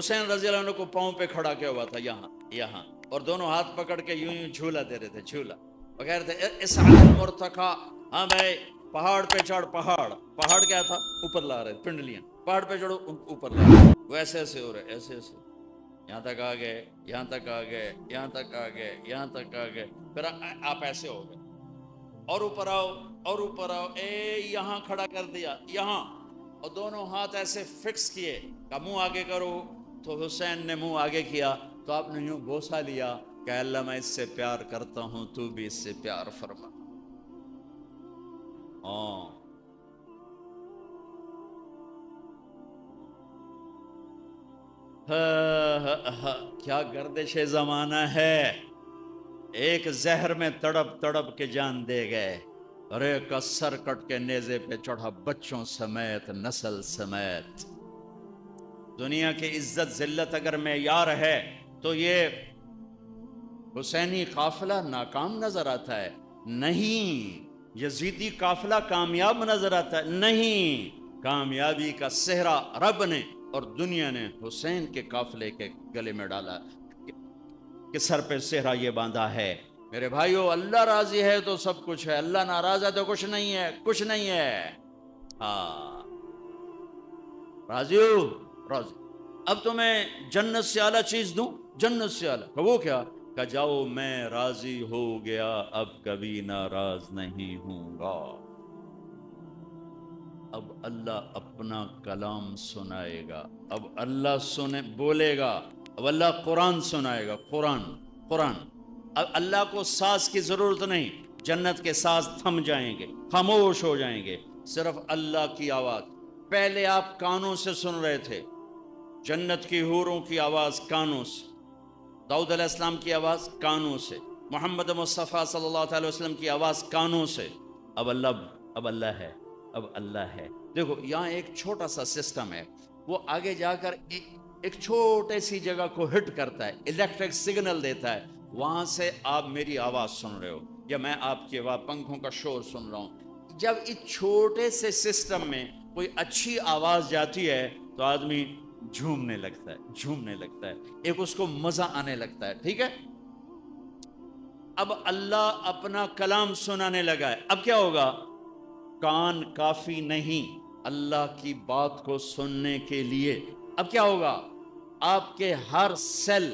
حسین رضی اللہ عنہ کو پاؤں پہ کھڑا کیا ہوا تھا یہاں اور دونوں ہاتھ پکڑ کے یوں جھولا دے رہے تھے، جھولا وغیرہ تھے اسعد المرتقا. ہاں بھائی پہاڑ پہ چڑھ، پہاڑ کیا تھا؟ اوپر لا رہے پنڈلیاں، پہاڑ پہ چڑھو اوپر لا رہے، وہ ایسے ایسے ہو رہے، ایسے ایسے یہاں تک آ گئے، یہاں تک آ گئے، یہاں تک آ گئے، یہاں تک آ گئے، پھر آپ ایسے ہو گئے اور اوپر آؤ اور اوپر آؤ، یہاں کھڑا کر دیا یہاں، اور دونوں ہاتھ ایسے فکس کیے کہ منہ آگے کرو. تو حسین نے منہ آگے کیا تو آپ نے یوں بوسہ لیا کہ اللہ میں اس سے پیار کرتا ہوں، تو بھی اس سے پیار فرما. کیا گردش زمانہ ہے. ایک زہر میں تڑپ تڑپ کے جان دے گئے اور ایک کا سر کٹ کے نیزے پہ چڑھا بچوں سمیت، نسل سمیت. دنیا کی عزت ذلت اگر معیار ہے تو یہ حسینی قافلہ ناکام نظر آتا ہے؟ نہیں. یزیدی قافلہ کامیاب نظر آتا ہے؟ نہیں. کامیابی کا صحرا رب نے اور دنیا نے حسین کے قافلے کے گلے میں ڈالا کہ سر پہ صحرا یہ باندھا ہے. میرے بھائیو، اللہ راضی ہے تو سب کچھ ہے، اللہ ناراض ہے تو کچھ نہیں ہے، کچھ نہیں ہے. ہاں راضی ہو؟ راضی. اب تمہیں جنت سے اعلیٰ چیز دوں، جنت سے اعلیٰ. کہ وہ کیا؟ کہ جاؤ میں راضی ہو گیا، اب کبھی ناراض نہیں ہوں گا. اب اللہ اپنا کلام سنائے گا، اب اللہ بولے گا، اب اللہ قرآن سنائے گا. قرآن. اب اللہ کو ساز کی ضرورت نہیں، جنت کے ساز تھم جائیں گے، خاموش ہو جائیں گے، صرف اللہ کی آواز. پہلے آپ کانوں سے سن رہے تھے، جنت کی حوروں کی آواز کانوں سے، داؤد علیہ السلام کی آواز کانوں سے، محمد مصطفیٰ صلی اللہ علیہ وسلم کی آواز کانوں سے. اب اللہ ہے، اب اللہ ہے. دیکھو یہاں ایک چھوٹا سا سسٹم ہے، وہ آگے جا کر ایک چھوٹے سی جگہ کو ہٹ کرتا ہے، الیکٹرک سگنل دیتا ہے، وہاں سے آپ میری آواز سن رہے ہو یا میں آپ کی آواز، پنکھوں کا شور سن رہا ہوں. جب اس چھوٹے سے سسٹم میں کوئی اچھی آواز جاتی ہے تو آدمی جھومنے لگتا ہے، ایک اس کو مزہ آنے لگتا ہے. ٹھیک ہے. اب اللہ اپنا کلام سنانے لگا ہے. اب کیا ہوگا؟ کان کافی نہیں اللہ کی بات کو سننے کے لیے. اب کیا ہوگا؟ آپ کے ہر سیل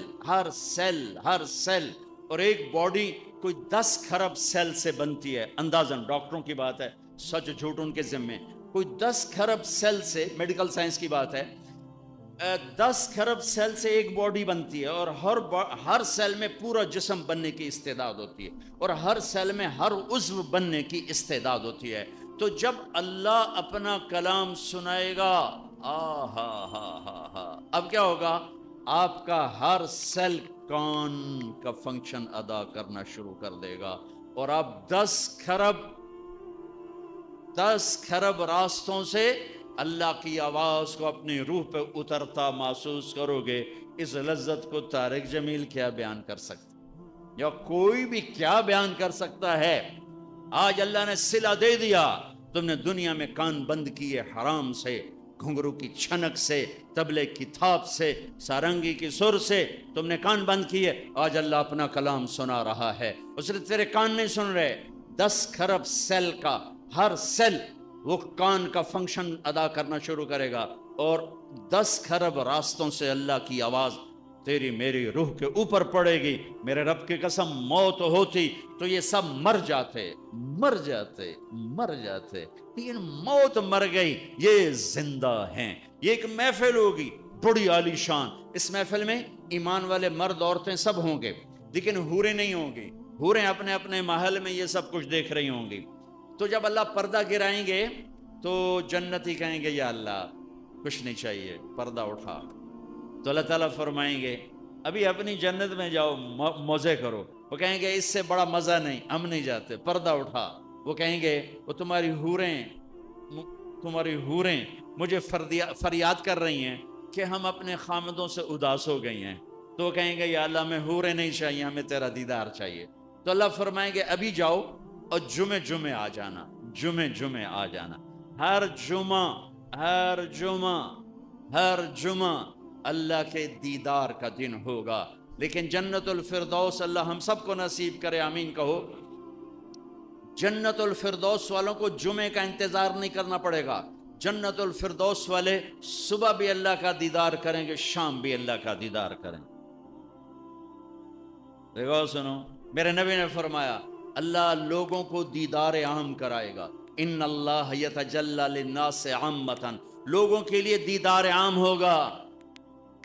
اور ایک باڈی کوئی 10 کھرب سیل سے بنتی ہے اندازن، ڈاکٹروں کی بات ہے، سچ جھوٹ ان کے ذمے، کوئی 10 کھرب سیل سے، میڈیکل سائنس کی بات ہے، 10 کھرب سیل سے ایک باڈی بنتی ہے، اور ہر سیل میں پورا جسم بننے کی استعداد ہوتی ہے، اور ہر سیل میں ہر عضو بننے کی استعداد ہوتی ہے. تو جب اللہ اپنا کلام سنائے گا، اب کیا ہوگا؟ آپ کا ہر سیل کان کا فنکشن ادا کرنا شروع کر دے گا، اور آپ 10 کھرب راستوں سے اللہ کی آواز کو اپنی روح پہ اترتا محسوس کرو گے. اس لذت کو طارق جمیل کیا بیان کر سکتا، یا کوئی بھی کیا بیان کر سکتا ہے؟ آج اللہ نے صلہ دے دیا، تم نے دنیا میں کان بند کیے حرام سے، گھنگرو کی چھنک سے، تبلے کی تھاپ سے، سارنگی کی سر سے تم نے کان بند کیے. آج اللہ اپنا کلام سنا رہا ہے، اس نے تیرے کان نہیں سن رہے. 10 کھرب سیل کا ہر سیل وہ کان کا فنکشن ادا کرنا شروع کرے گا، اور 10 کھرب راستوں سے اللہ کی آواز تیری میری روح کے اوپر پڑے گی. میرے رب کی قسم، موت ہوتی تو یہ سب مر جاتے، لیکن موت مر گئی، یہ زندہ ہیں. یہ ایک محفل ہوگی بڑی عالی شان، اس محفل میں ایمان والے مرد عورتیں سب ہوں گے، لیکن حوریں نہیں ہوں گی. حوریں اپنے اپنے محل میں یہ سب کچھ دیکھ رہی ہوں گی. تو جب اللہ پردہ گرائیں گے تو جنتی کہیں گے یا اللہ کچھ نہیں چاہیے، پردہ اٹھا. تو اللہ تعالیٰ فرمائیں گے ابھی اپنی جنت میں جاؤ، موزے کرو. وہ کہیں گے اس سے بڑا مزہ نہیں، ہم نہیں جاتے، پردہ اٹھا. وہ کہیں گے وہ تمہاری حوریں مجھے فریاد کر رہی ہیں کہ ہم اپنے خامدوں سے اداس ہو گئی ہیں. تو وہ کہیں گے یا اللہ ہمیں حوریں نہیں چاہیے، ہمیں تیرا دیدار چاہیے. تو اللہ فرمائیں گے ابھی جاؤ اور جمعے آ جانا، جمعے آ جانا. ہر جمعہ اللہ کے دیدار کا دن ہوگا. لیکن جنت الفردوس اللہ ہم سب کو نصیب کرے, آمین کہو. جنت الفردوس والوں کو جمعے کا انتظار نہیں کرنا پڑے گا. جنت الفردوس والے صبح بھی اللہ کا دیدار کریں گے, شام بھی اللہ کا دیدار کریں گے. دیکھو سنو, میرے نبی نے فرمایا اللہ لوگوں کو دیدار عام کرائے گا. ان اللہ یتجلی للناس عامۃ, لوگوں کے لیے دیدار عام ہوگا.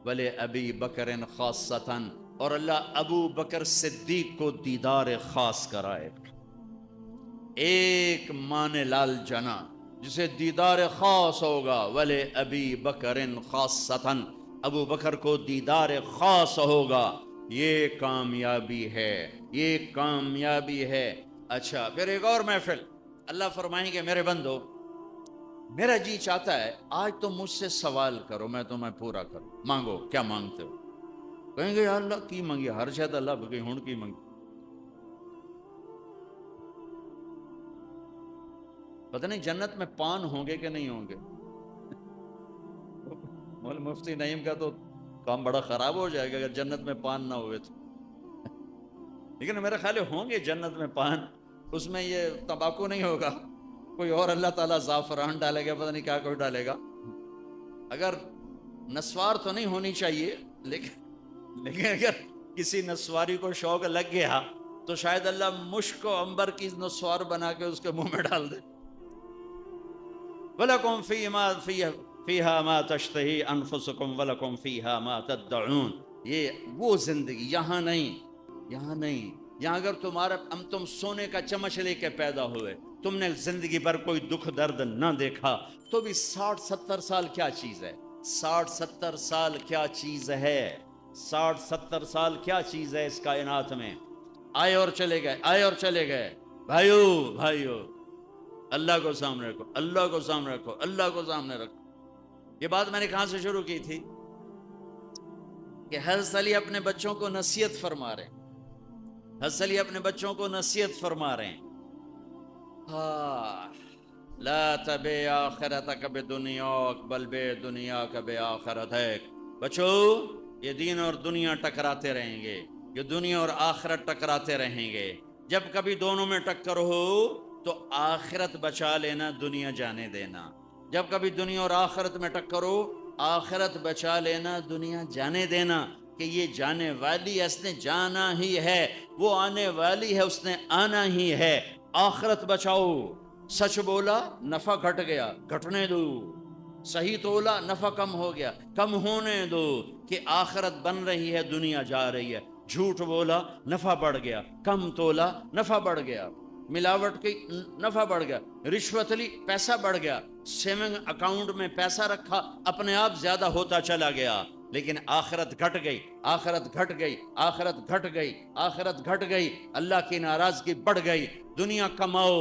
ولی ابی بکر خاصۃ, اور اللہ ابو بکر صدیق کو دیدار خاص کرائے گا. ایک مان لال جنا جسے دیدار خاص ہوگا. ولی ابی بکر خاصۃ, ابو بکر کو دیدار خاص ہوگا. یہ کامیابی ہے, یہ کامیابی ہے. اچھا پھر ایک اور محفل. اللہ فرمائیں گے میرے بندو میرا جی چاہتا ہے آج تو مجھ سے سوال کرو, میں تمہیں پورا کروں. مانگو, کیا مانگتے ہو؟ کہیں گے یا اللہ کی مانگی, ہر شاید اللہ بگئی ہون کی مانگی. پتہ نہیں جنت میں پان ہوں گے کہ نہیں ہوں گے. مول مفتی نعیم کا تو کام بڑا خراب ہو جائے گا اگر جنت میں پان نہ ہوئے تو. لیکن میرا خیال ہے ہوں گے جنت میں پان. اس میں یہ تمباکو نہیں ہوگا, کوئی اور اللہ تعالیٰ زعفران ڈالے گا, پتہ نہیں کیا کوئی ڈالے گا. اگر نسوار تو نہیں ہونی چاہیے, لیکن اگر کسی نسواری کو شوق لگ گیا تو شاید اللہ مشک و عنبر کی نسوار بنا کے اس کے منہ میں ڈال دے. وَلَكُمْ فِيهَا مَا تَشْتَهِي أَنفُسُكُمْ وَلَكُمْ فِيهَا مَا تَدَّعُونَ. یہ وہ زندگی یہاں نہیں, یہاں نہیں. یہاں اگر تم سونے کا چمچ لے کے پیدا ہوئے, تم نے زندگی پر کوئی دکھ درد نہ دیکھا, تو بھی 60-70 سال کیا چیز ہے. 60-70 سال کیا چیز ہے. 60-70 سال کیا چیز ہے اس کائنات میں. آئے اور چلے گئے, آئے اور چلے گئے. بھائیو اللہ کو سامنے رکھو, اللہ کو سامنے رکھو, اللہ کو سامنے رکھو. یہ بات میں نے کہاں سے شروع کی تھی کہ حضرت علی اپنے بچوں کو نصیحت فرما رہے ہیں. حضرت علی اپنے بچوں کو نصیحت فرما رہے ہیں. لا تبع آخرتک بدنیاک بل بے دنیاک بآخرتک. بچو یہ دین اور دنیا ٹکراتے رہیں گے, یہ دنیا اور آخرت ٹکراتے رہیں گے. جب کبھی دونوں میں ٹکر ہو تو آخرت بچا لینا, دنیا جانے دینا. جب کبھی دنیا اور آخرت میں ٹکر ہو, آخرت بچا لینا, دنیا جانے دینا. کہ یہ جانے والی ہے, اس نے جانا ہی ہے. وہ آنے والی ہے, اس نے آنا ہی ہے. آخرت بچاؤ. سچ بولا نفع گھٹ گیا, گھٹنے دو. صحیح تولا نفع کم ہو گیا, کم ہونے دو. کہ آخرت بن رہی ہے, دنیا جا رہی ہے. جھوٹ بولا نفع بڑھ گیا, کم تولا نفع بڑھ گیا. ملاوٹ کی نفع بڑھ گیا, رشوت لی پیسہ بڑھ گیا, سیونگ اکاؤنٹ میں پیسہ رکھا اپنے آپ زیادہ ہوتا چلا گیا. لیکن آخرت گھٹ گئی, آخرت گھٹ گئی, آخرت گھٹ گئی, آخرت گھٹ گئی. اللہ کی ناراضگی بڑھ گئی. دنیا کماؤ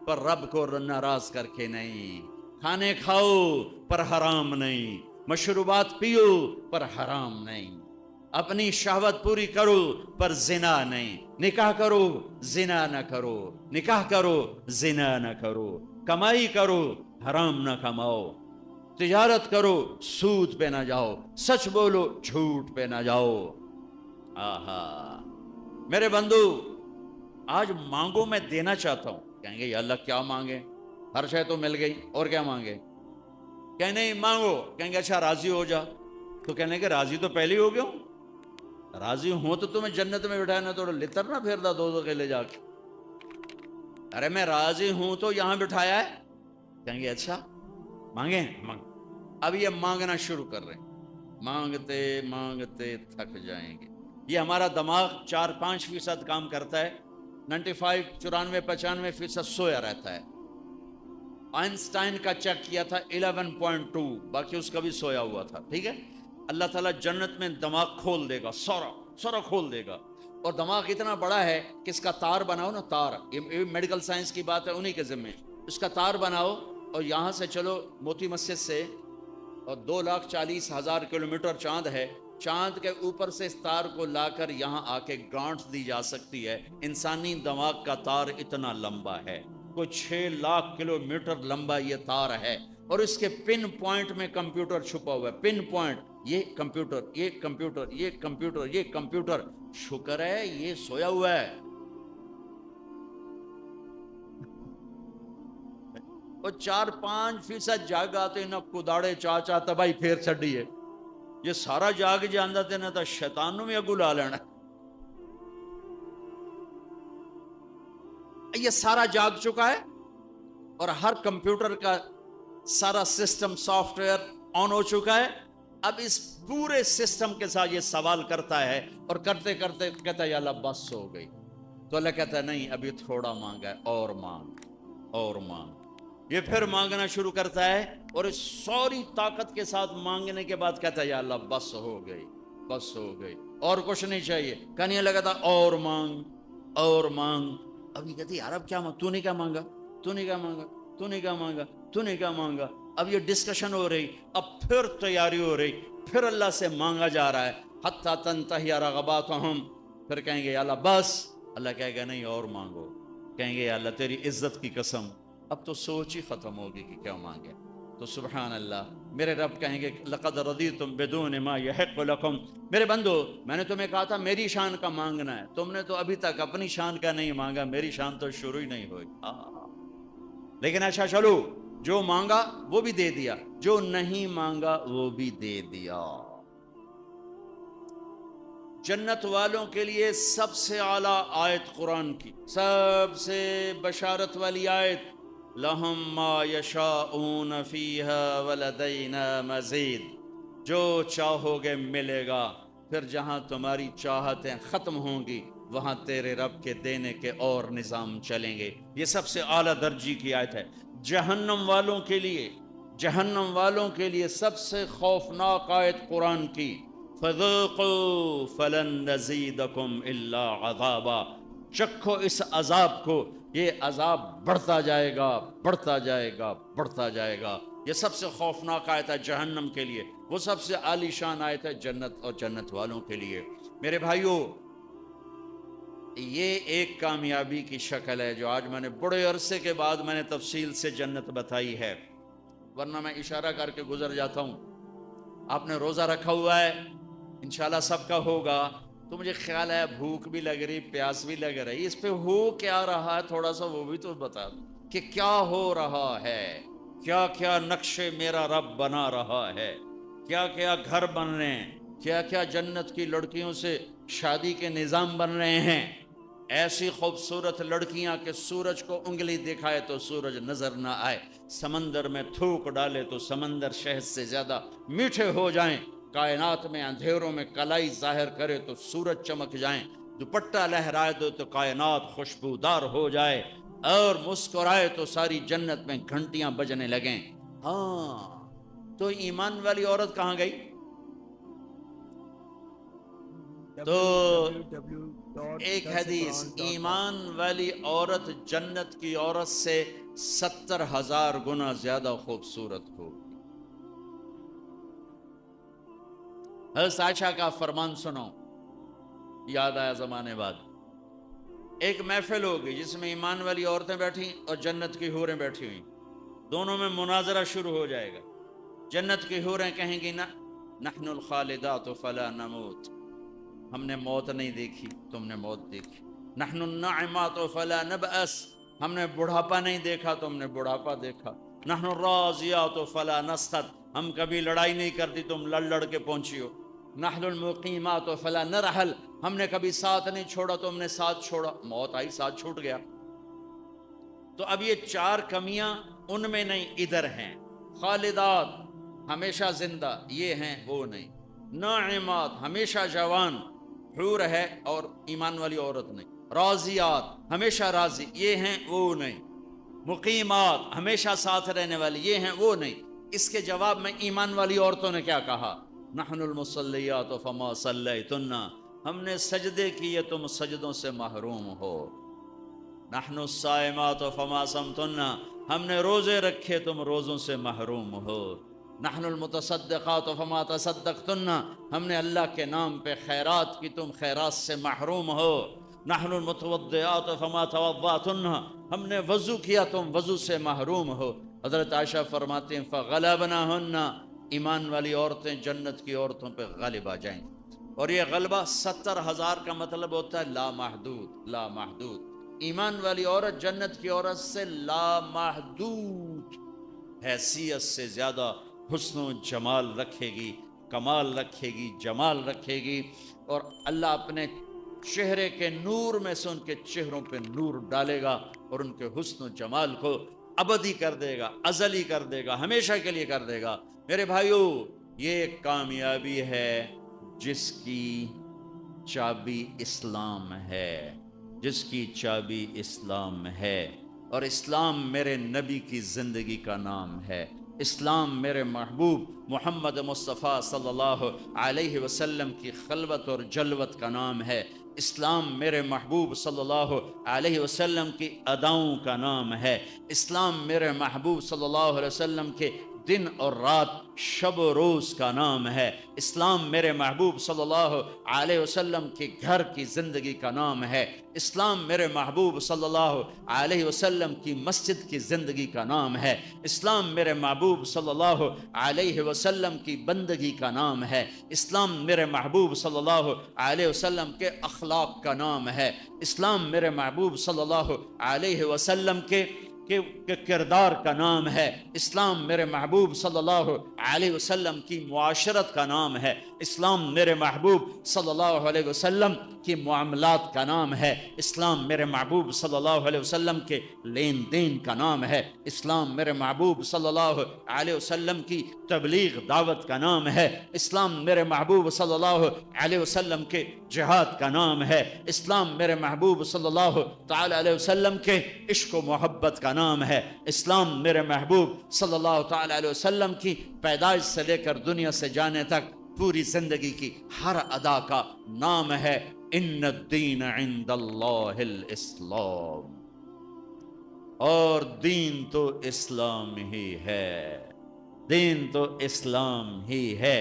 پر رب کو ناراض کر کے نہیں, کھانے کھاؤ پر حرام نہیں, مشروبات پیو پر حرام نہیں, اپنی شہوت پوری کرو پر زنا نہیں, نکاح کرو زنا نہ کرو, نکاح کرو زنا نہ کرو, کمائی کرو حرام نہ کماؤ, تجارت کرو سود پہ نہ جاؤ, سچ بولو جھوٹ پہ نہ جاؤ. آہا میرے بندو آج مانگو, میں دینا چاہتا ہوں. کہیں گے یا اللہ کیا مانگے, ہر شے تو مل گئی, اور کیا مانگے. کہیں نہیں مانگو. کہیں گے اچھا راضی ہو جا. تو کہنے کہ راضی تو پہلے ہی ہو گیا ہوں. راضی ہوں تو تمہیں جنت میں بٹھانا, تو لتر نہ پھیردا دو کے لے جا کے. ارے میں راضی ہوں تو یہاں بٹھایا ہے. کہیں گے اچھا مانگیں, مانگ. اب یہ مانگنا شروع کر رہے ہیں, مانگتے مانگتے تھک جائیں گے. یہ ہمارا دماغ 4-5% کام کرتا ہے, 95-94-95% سویا رہتا ہے. آئنسٹائن کا چیک کیا تھا 11.2, باقی اس کا بھی سویا ہوا تھا. ٹھیک ہے, اللہ تعالیٰ جنت میں دماغ کھول دے گا, سارا کھول دے گا. اور دماغ اتنا بڑا ہے کہ اس کا تار بناؤ نا, تار, یہ میڈیکل سائنس کی بات ہے, انہی کے ذمہ. اس کا تار بناؤ اور یہاں سے چلو موتی مسجد سے, اور 2,40,000 کلومیٹر چاند ہے, چاند کے اوپر سے اس تار کو لا کر یہاں آ کے گانٹھ دی جا سکتی ہے. انسانی دماغ کا تار اتنا لمبا ہے, کوئی 6 لاکھ کلومیٹر لمبا یہ تار ہے. اور اس کے پن پوائنٹ میں کمپیوٹر چھپا ہوا ہے, پن پوائنٹ یہ کمپیوٹر، یہ کمپیوٹر، یہ کمپیوٹر، یہ کمپیوٹر. شکر ہے یہ سویا ہوا ہے. اور 4-5% جاگ آتے نہ کداڑے چاچا تباہی پھیر چھڑی ہے. یہ سارا جاگ جاندہ تے نہ تا شیطان نو بھی اگو لا لینا. یہ سارا جاگ چکا ہے اور ہر کمپیوٹر کا سارا سسٹم سافٹ ویئر آن ہو چکا ہے. اب اس پورے سسٹم کے ساتھ یہ سوال کرتا ہے اور کرتے کرتے کہتا ہے یا اللہ بس ہو گئی. تو اللہ کہتا ہے نہیں ابھی تھوڑا مانگا ہے، اور مانگ اور مانگ. یہ پھر مانگنا شروع کرتا ہے اور اس ساری طاقت کے ساتھ مانگنے کے بعد کہتا ہے یا اللہ بس ہو گئی، بس ہو گئی، اور کچھ نہیں چاہیے. کہنے لگا تھا اور مانگ اور مانگ. اب یہ کہتے یار اب کیا مانگ، تو نے کیا مانگا، تو نے کیا مانگا، تو نے کیا مانگا، تو نے کیا مانگا. اب یہ ڈسکشن ہو رہی، اب پھر تیاری ہو رہی، پھر اللہ سے مانگا جا رہا ہے. حتی تنتہی رغباتہم. پھر کہیں گے یا اللہ بس. اللہ کہے گا نہیں اور مانگو. کہیں گے یا اللہ تیری عزت کی قسم اب تو سوچ ہی ختم ہوگی کہ کیا مانگے. تو سبحان اللہ میرے رب کہیں گے لقد رضیتم بدون ما یحق لکم. میرے بندو میں نے تمہیں کہا تھا میری شان کا مانگنا ہے، تم نے تو ابھی تک اپنی شان کا نہیں مانگا، میری شان تو شروع ہی نہیں ہوئی. لیکن اچھا چلو جو مانگا وہ بھی دے دیا، جو نہیں مانگا وہ بھی دے دیا. جنت والوں کے لیے سب سے اعلیٰ آیت قرآن کی، سب سے بشارت والی آیت لہم ما یشاؤون فیہا ولدینا مزید. جو چاہو گے ملے گا، پھر جہاں تمہاری چاہتیں ختم ہوں گی وہاں تیرے رب کے دینے کے اور نظام چلیں گے. یہ سب سے اعلیٰ درجے کی آیت ہے. جہنم والوں کے لیے، جہنم والوں کے لیے سب سے خوفناک آیت قرآن کی فذوقوا فلن نزیدکم الا عذابا. چکھو اس عذاب کو، یہ عذاب بڑھتا جائے گا، بڑھتا جائے گا، بڑھتا جائے گا. یہ سب سے خوفناک آیت ہے جہنم کے لیے. وہ سب سے عالی شان آیت ہے جنت اور جنت والوں کے لیے. میرے بھائیوں یہ ایک کامیابی کی شکل ہے جو آج میں نے بڑے عرصے کے بعد میں نے تفصیل سے جنت بتائی ہے، ورنہ میں اشارہ کر کے گزر جاتا ہوں. آپ نے روزہ رکھا ہوا ہے، انشاءاللہ سب کا ہوگا، تو مجھے خیال ہے بھوک بھی لگ رہی، پیاس بھی لگ رہی. اس پہ ہو کیا رہا ہے تھوڑا سا وہ بھی تو بتا دو کہ کیا ہو رہا ہے. کیا کیا نقشے میرا رب بنا رہا ہے، کیا کیا گھر بن رہے ہیں، کیا کیا جنت کی لڑکیوں سے شادی کے نظام بن رہے ہیں. ایسی خوبصورت لڑکیاں کہ سورج کو انگلی دکھائے تو سورج نظر نہ آئے، سمندر میں تھوک ڈالے تو سمندر شہد سے زیادہ میٹھے ہو جائیں، کائنات میں اندھیروں میں کلائی ظاہر کرے تو سورج چمک جائیں، دوپٹہ لہرائے دو تو کائنات خوشبودار ہو جائے، اور مسکرائے تو ساری جنت میں گھنٹیاں بجنے لگیں. ہاں تو ایمان والی عورت کہاں گئی؟ تو ایک حدیث، ایمان والی عورت جنت کی عورت سے 70,000 گنا زیادہ خوبصورت ہوگی. حضرت عائشہ کا فرمان سنو، یاد آیا زمانے بعد. ایک محفل ہوگی جس میں ایمان والی عورتیں بیٹھی اور جنت کی حوریں بیٹھی ہوئی، دونوں میں مناظرہ شروع ہو جائے گا. جنت کی حوریں کہیں گی نا نحن الخالدات فلا نموت، ہم نے موت نہیں دیکھی، تم نے موت دیکھی. نحن الناعمات فلا نبأس، ہم نے بڑھاپا نہیں دیکھا، تم نے بڑھاپا دیکھا. نحن الراضیات فلا نسخط، ہم کبھی لڑائی نہیں کرتی، تم لڑ لڑ کے پہنچی ہو. نحن المقیمات فلا نرحل، ہم نے کبھی ساتھ نہیں چھوڑا، تم نے ساتھ چھوڑا، موت آئی ساتھ چھوٹ گیا. تو اب یہ 4 کمیاں ان میں نہیں ادھر ہیں. خالدات ہمیشہ زندہ، یہ ہیں وہ نہیں. ناعمات ہمیشہ جوان، حور ہے اور ایمان والی عورت نہیں. راضیات ہمیشہ راضی، یہ ہیں وہ نہیں. مقیمات ہمیشہ ساتھ رہنے والی، یہ ہیں وہ نہیں. اس کے جواب میں ایمان والی عورتوں نے کیا کہا؟ نحن المصلیات فما صلیتن، ہم نے سجدے کیے تم سجدوں سے محروم ہو. نحن الصائمات فما صمتن، ہم نے روزے رکھے تم روزوں سے محروم ہو. نحن المتصدقات فما تصدقتن، ہم نے اللہ کے نام پہ خیرات کی تم خیرات سے محروم ہو. نحن المتوضئات فما توضأتن، ہم نے وضو کیا تم وضو سے محروم ہو. حضرت عائشہ فرماتے ہیں فغلبناہن، ایمان والی عورتیں جنت کی عورتوں پہ غالب آ جائیں، اور یہ غلبہ 70,000 کا مطلب ہوتا ہے لامحدود، لامحدود۔ ایمان والی عورت جنت کی عورت سے لامحدود حیثیت سے زیادہ حسن و جمال رکھے گی، کمال رکھے گی، جمال رکھے گی، اور اللہ اپنے چہرے کے نور میں سے ان کے چہروں پہ نور ڈالے گا اور ان کے حسن و جمال کو ابدی کر دے گا، ازلی کر دے گا، ہمیشہ کے لیے کر دے گا۔ میرے بھائیو، یہ کامیابی ہے جس کی چابی اسلام ہے، جس کی چابی اسلام ہے، اور اسلام میرے نبی کی زندگی کا نام ہے، اسلام میرے محبوب محمد مصطفیٰ صلی اللہ علیہ وسلم کی خلوت اور جلوت کا نام ہے، اسلام میرے محبوب صلی اللہ علیہ وسلم کی اداؤں کا نام ہے، اسلام میرے محبوب صلی اللہ علیہ وسلم کے دن اور رات، شب و روز کا نام ہے، اسلام میرے محبوب صلی اللہ علیہ وسلم کے گھر کی زندگی کا نام ہے، اسلام میرے محبوب صلی اللہ علیہ وسلم کی مسجد کی زندگی کا نام ہے، اسلام میرے محبوب صلی اللہ علیہ وسلم کی بندگی کا نام ہے، اسلام میرے محبوب صلی اللہ علیہ وسلم کے اخلاق کا نام ہے، اسلام میرے محبوب صلی اللہ علیہ وسلم کے کردار کا نام ہے، اسلام میرے محبوب صلی اللہ علیہ وسلم کی معاشرت کا نام ہے، اسلام میرے محبوب صلی اللہ علیہ وسلم کی معاملات کا نام ہے، اسلام میرے محبوب صلی اللہ علیہ وسلم کے لین دین کا نام ہے، اسلام میرے محبوب صلی اللہ علیہ وسلم کی تبلیغ دعوت کا نام ہے، اسلام میرے محبوب صلی اللہ علیہ وسلم کے جہاد کا نام ہے، اسلام میرے محبوب صلی اللہ تعالی علیہ وسلم کے عشق و محبت کا نام ہے، اسلام میرے محبوب صلی اللہ تعالی علیہ وسلم کی پیدائش سے لے کر دنیا سے جانے تک پوری زندگی کی ہر ادا کا نام ہے، ان الدین عند اللہ الاسلام، اور دین تو اسلام ہی ہے، دین تو اسلام ہی ہے۔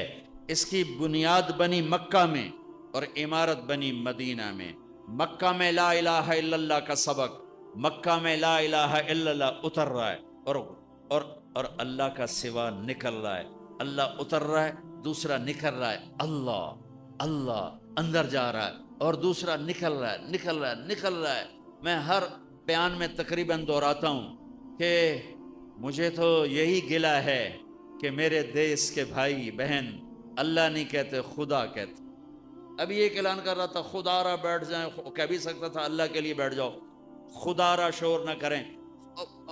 اس کی بنیاد بنی مکہ میں اور عمارت بنی مدینہ میں۔ مکہ میں لا الہ الا اللہ کا سبق، مکہ میں لا الہ الا اللہ اتر رہا ہے، اور اللہ کا سوا نکل رہا ہے، اللہ اتر رہا ہے، دوسرا نکل رہا ہے، اللہ اللہ اندر جا رہا ہے، اور دوسرا نکل رہا ہے، نکل رہا ہے، نکل رہا ہے۔ میں ہر بیان میں تقریباً دہراتا ہوں کہ مجھے تو یہی گلہ ہے کہ میرے دیس کے بھائی بہن اللہ نہیں کہتے، خدا کہتے۔ ابھی ایک اعلان کر رہا تھا، خدا را بیٹھ جائیں، کہہ بھی سکتا تھا اللہ کے لیے بیٹھ جاؤ، خدا را شور نہ کریں۔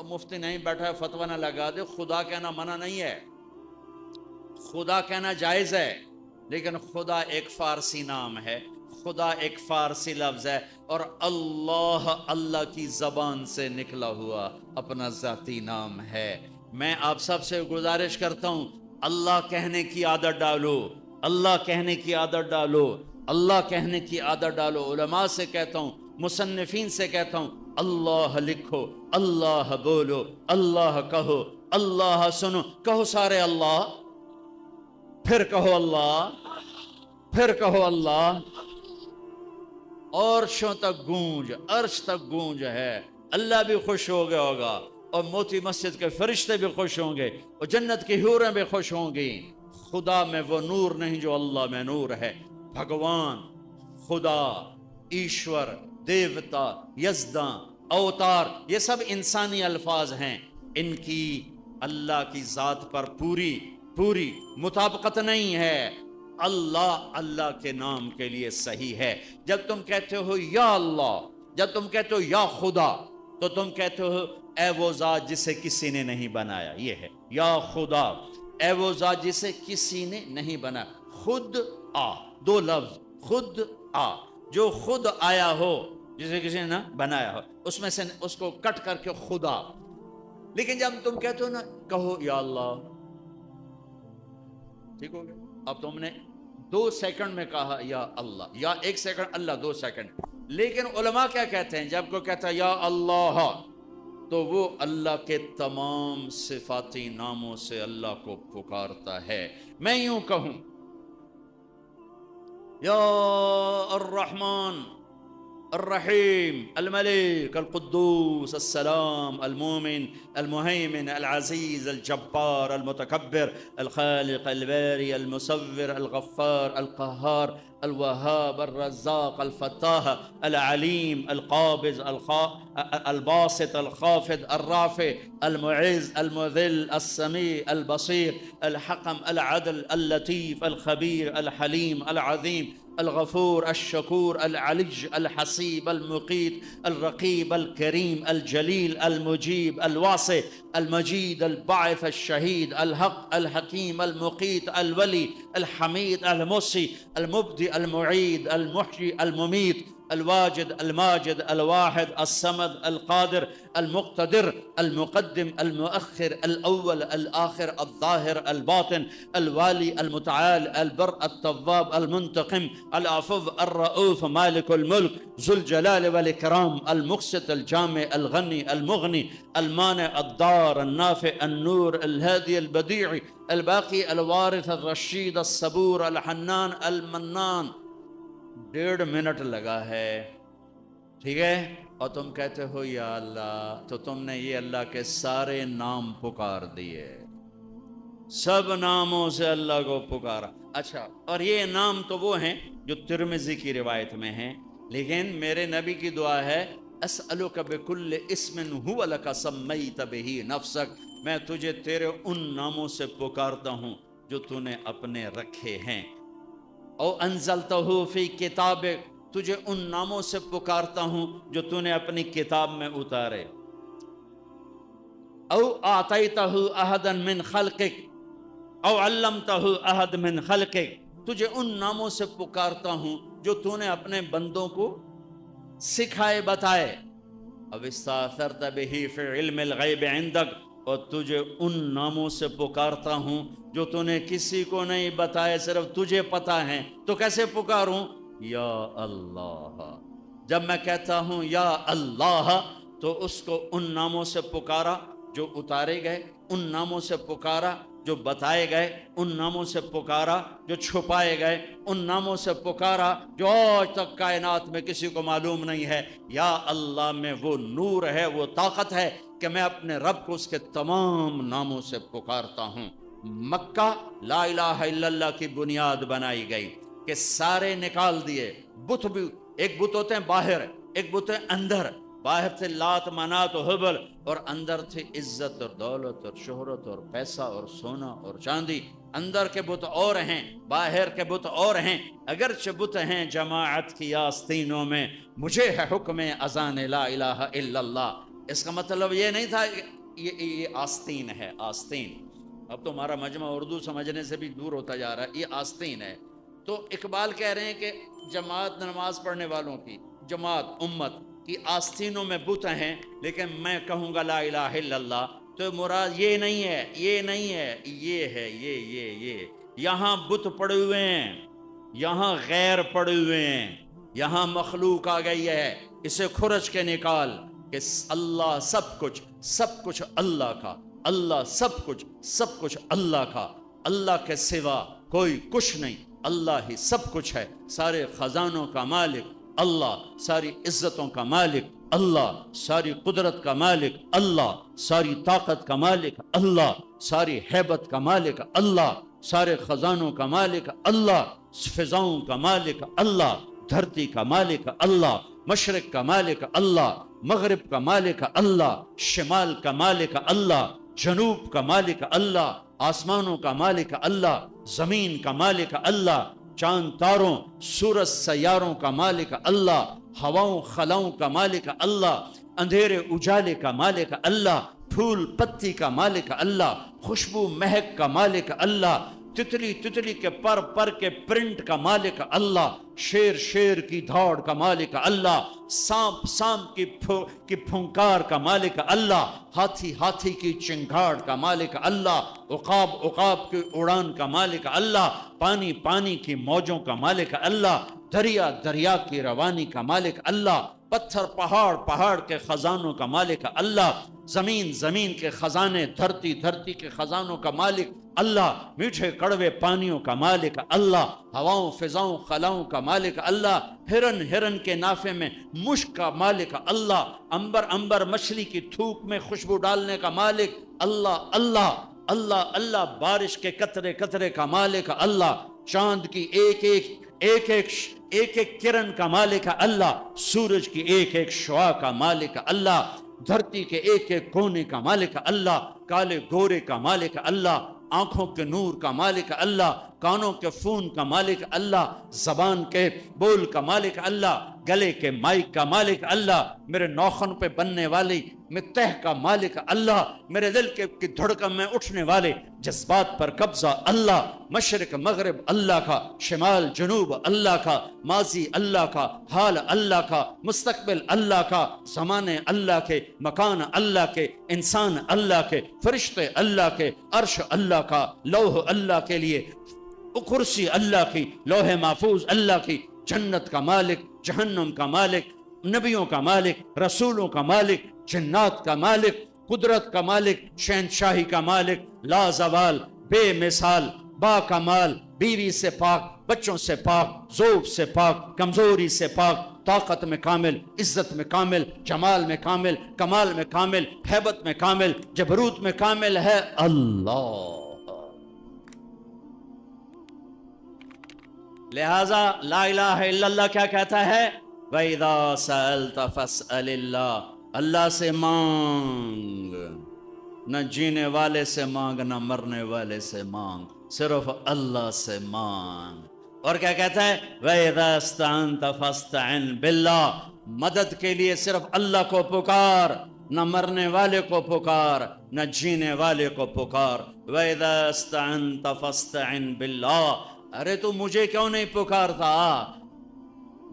مفتی نہیں بیٹھا ہے، فتویٰ نہ لگا دے، خدا کہنا منع نہیں ہے، خدا کہنا جائز ہے، لیکن خدا ایک فارسی نام ہے، خدا ایک فارسی لفظ ہے، اور اللہ اللہ کی زبان سے نکلا ہوا اپنا ذاتی نام ہے۔ میں آپ سب سے گزارش کرتا ہوں، اللہ کہنے کی عادت ڈالو، اللہ کہنے کی عادت ڈالو، اللہ کہنے کی عادت ڈالو۔ علماء سے کہتا ہوں، مصنفین سے کہتا ہوں، اللہ لکھو، اللہ بولو، اللہ کہو، اللہ سنو، کہو سارے اللہ، پھر کہو اللہ، پھر کہو اللہ، عرشوں تک گونج، عرش تک گونج ہے۔ اللہ بھی خوش ہو گیا ہوگا، اور موتی مسجد کے فرشتے بھی خوش ہوں گے، اور جنت کی حوریں بھی خوش ہوں گی۔ خدا میں وہ نور نہیں جو اللہ میں نور ہے۔ بھگوان، خدا، ایشور، دیوتا، یزداں، اوتار، یہ سب انسانی الفاظ ہیں، ان کی اللہ کی ذات پر پوری مطابقت نہیں ہے۔ اللہ اللہ کے نام کے لیے صحیح ہے۔ جب تم کہتے ہو یا اللہ، جب تم کہتے ہو یا خدا، تو تم کہتے ہو اے وہ ذات جسے کسی نے نہیں بنایا، یہ ہے یا خدا، اے وہ ذات جسے کسی نے نہیں بنایا۔ خود آ، دو لفظ، خود آ، جو خود آیا ہو، جسے کسی نے نہ بنایا ہو، اس میں سے اس کو کٹ کر کے خدا۔ لیکن جب تم کہتے ہو نا، کہو یا اللہ، ٹھیک ہو گیا؟ اب تم نے 2 سیکنڈ میں کہا یا اللہ، یا 1 سیکنڈ اللہ، 2 سیکنڈ۔ لیکن علماء کیا کہتے ہیں؟ جب کوئی کہتا ہے یا اللہ، تو وہ اللہ کے تمام صفاتی ناموں سے اللہ کو پکارتا ہے۔ میں یوں کہوں یا الرحمن، الرحيم الملك القدوس السلام المؤمن المهيمن العزيز الجبار المتكبر الخالق الباري المصور الغفار القهار الوهاب الرزاق الفتاح العليم القابض الباسط الخافض الرافع المعز المذل السميع البصير الحكم العدل اللطيف الخبير الحليم العظيم الغفور الشكور العلي الحسيب المقيت الرقيب الكريم الجليل المجيب الواسع المجيد الباعث الشهيد الحق الحكيم المقيت الولي الحميد المحصي المبدئ المعيد المحيي المميت الواجد الماجد الواحد الصمد القادر المقتدر المقدم المؤخر الأول الآخر الظاهر الباطن الوالي المتعال البر التواب المنتقم العفو الرؤوف مالك الملك ذو الجلال والإكرام المقسط الجامع الغني المغني المانع الضار النافع النور الهادي البديع الباقي الوارث الرشيد الصبور الحنان المنان. 1.5 منٹ لگا ہے، ٹھیک ہے، اور تم کہتے ہو یا اللہ، تو تم نے یہ اللہ کے سارے نام پکار دیے، سب ناموں سے اللہ کو پکارا. اچھا، اور یہ نام تو وہ ہیں جو ترمذی کی روایت میں ہیں، لیکن میرے نبی کی دعا ہے اسألک بکل اسم هو لک سمیت بہ نفسک، میں تجھے تیرے ان ناموں سے پکارتا ہوں جو تو نے اپنے رکھے ہیں، او انزلتہ فی کتابک، تجھے ان ناموں سے پکارتا ہوں جو تو نے اپنی کتاب میں اتارے، او اعطیتہ احدا من خلقک او علمتہ احد من خلقک، تجھے ان ناموں سے پکارتا ہوں جو تو نے اپنے بندوں کو سکھائے بتائے، او استاثرت بہ فی علم الغیب عندک، اور تجھے ان ناموں سے پکارتا ہوں جو تو نے کسی کو نہیں بتائے، صرف تجھے پتا ہے. تو کیسے پکاروں؟ یا اللہ. جب میں کہتا ہوں یا اللہ تو اس کو ان ناموں سے پکارا جو اتارے گئے، ان ناموں سے پکارا جو بتائے گئے، ان ناموں سے پکارا جو چھپائے گئے، ان ناموں سے پکارا جو آج تک کائنات میں کسی کو معلوم نہیں ہے. یا اللہ میں وہ نور ہے، وہ طاقت ہے کہ میں اپنے رب کو اس کے تمام ناموں سے پکارتا ہوں. مکہ لا الہ الا اللہ کی بنیاد بنائی گئی کہ سارے نکال دیے بت بھی، ایک بت ہوتے ہیں باہر، ایک بت ہے اندر. باہر تھے لات منات و حبل، اور اندر تھے عزت اور دولت اور شہرت اور پیسہ اور سونا اور چاندی. اندر کے بت اور ہیں، باہر کے بت اور ہیں. اگرچہ بت ہیں جماعت کی آستینوں میں، مجھے ہے حکم اذان لا الہ الا اللہ. اس کا مطلب یہ نہیں تھا یہ آستین ہے، آستین. اب تو ہمارا مجمع اردو سمجھنے سے بھی دور ہوتا جا رہا ہے. یہ آستین ہے. تو اقبال کہہ رہے ہیں کہ جماعت نماز پڑھنے والوں کی، جماعت امت کی آستینوں میں بت ہیں، لیکن میں کہوں گا لا الہ الا اللہ تو مراد یہ نہیں ہے، یہ نہیں ہے، یہ ہے، یہ یہاں بت پڑے ہوئے ہیں، یہاں غیر پڑے ہوئے ہیں، یہاں مخلوق آ گئی ہے. اسے کھرچ کے نکال کہ اللہ سب کچھ اللہ کا، اللہ سب کچھ اللہ کا، اللہ کے سوا کوئی کچھ نہیں، اللہ ہی سب کچھ ہے. سارے خزانوں کا مالک اللہ، ساری عزتوں کا مالک اللہ، ساری قدرت کا مالک اللہ، ساری طاقت کا مالک اللہ، ساری ہیبت کا مالک اللہ، سارے خزانوں کا مالک اللہ، فضاؤں کا مالک اللہ، دھرتی کا مالک اللہ، مشرق کا مالک اللہ، مغرب کا مالک اللہ، شمال کا مالک اللہ، جنوب کا مالک اللہ، آسمانوں کا مالک اللہ، زمین کا مالک اللہ، چاند تاروں سورج سیاروں کا مالک اللہ، ہواؤں خلاؤں کا مالک اللہ، اندھیرے اجالے کا مالک اللہ، پھول پتی کا مالک اللہ، خوشبو مہک کا مالک اللہ، تتلی کے پر کے پرنٹ کا مالک اللہ، شیر کی دھاڑ کا مالک اللہ، سانپ کی پھنکار کا مالک اللہ، ہاتھی کی چنگھاڑ کا مالک اللہ، عقاب کی اڑان کا مالک اللہ، پانی کی موجوں کا مالک اللہ، دریا کی روانی کا مالک اللہ، پتھر پہاڑ، پہاڑ کے خزانوں کا مالک اللہ، زمین، زمین کے خزانے، دھرتی، دھرتی کے خزانوں کا مالک اللہ، میٹھے کڑوے پانیوں کا مالک اللہ، ہواؤں، فضاؤں، خلاؤں کا مالک اللہ، ہرن، ہرن کے نافے میں مشک کا مالک اللہ، عنبر، عنبر مچھلی کی تھوک میں خوشبو ڈالنے کا مالک اللہ اللہ اللہ اللہ، بارش کے قطرے قطرے کا مالک اللہ، چاند کی ایک ایک کرن کا مالک اللہ، سورج کی ایک ایک شعاع کا مالک اللہ، دھرتی کے ایک ایک کونے کا مالک اللہ، کالے گورے کا مالک اللہ، آنکھوں کے نور کا مالک اللہ، کانوں کے فون کا مالک اللہ، زبان کے بول کا مالک اللہ، گلے کے مائک کا مالک اللہ، میرے ناخن پہ بننے والی میں تہ کا مالک اللہ، میرے دل کی دھڑکن میں اٹھنے والے جذبات پر قبضہ اللہ، مشرق مغرب اللہ کا، شمال جنوب اللہ کا، ماضی اللہ کا، حال اللہ کا، مستقبل اللہ کا، زمانے اللہ کے، مکان اللہ کے، انسان اللہ کے، فرشتے اللہ کے، عرش اللہ کا، لوح اللہ کے لیے، کرسی اللہ کی، لوح محفوظ اللہ کی، جنت کا مالک، جہنم کا مالک، نبیوں کا مالک، رسولوں کا مالک، جنات کا مالک، قدرت کا مالک، شہنشاہی کا مالک، لا زوال، بے مثال، با کمال، بیوی سے پاک، بچوں سے پاک، ذوق سے پاک، کمزوری سے پاک، طاقت میں کامل، عزت میں کامل، جمال میں کامل، کمال میں کامل، ہیبت میں کامل، جبروت میں کامل ہے اللہ۔ لہذا لا الہ الا اللہ کیا کہتا ہے؟ وَإِذَا سَأَلْتَ فَاسْأَلِ اللَّهِ، اللہ سے مانگ، نہ جینے والے سے مانگ، نہ مرنے والے سے مانگ، صرف اللہ سے مانگ۔ اور کیا کہتا ہے؟ وَإِذَا اسْتَعَنْتَ فَاسْتَعِنْ بِاللَّهِ، مدد کے لیے صرف اللہ کو پکار، نہ مرنے والے کو پکار، نہ جینے والے کو پکار۔ وَإِذَا اسْتَعَنْتَ فَاسْتَعِنْ بِاللَّهِ، ارے تو مجھے کیوں نہیں پکارتا؟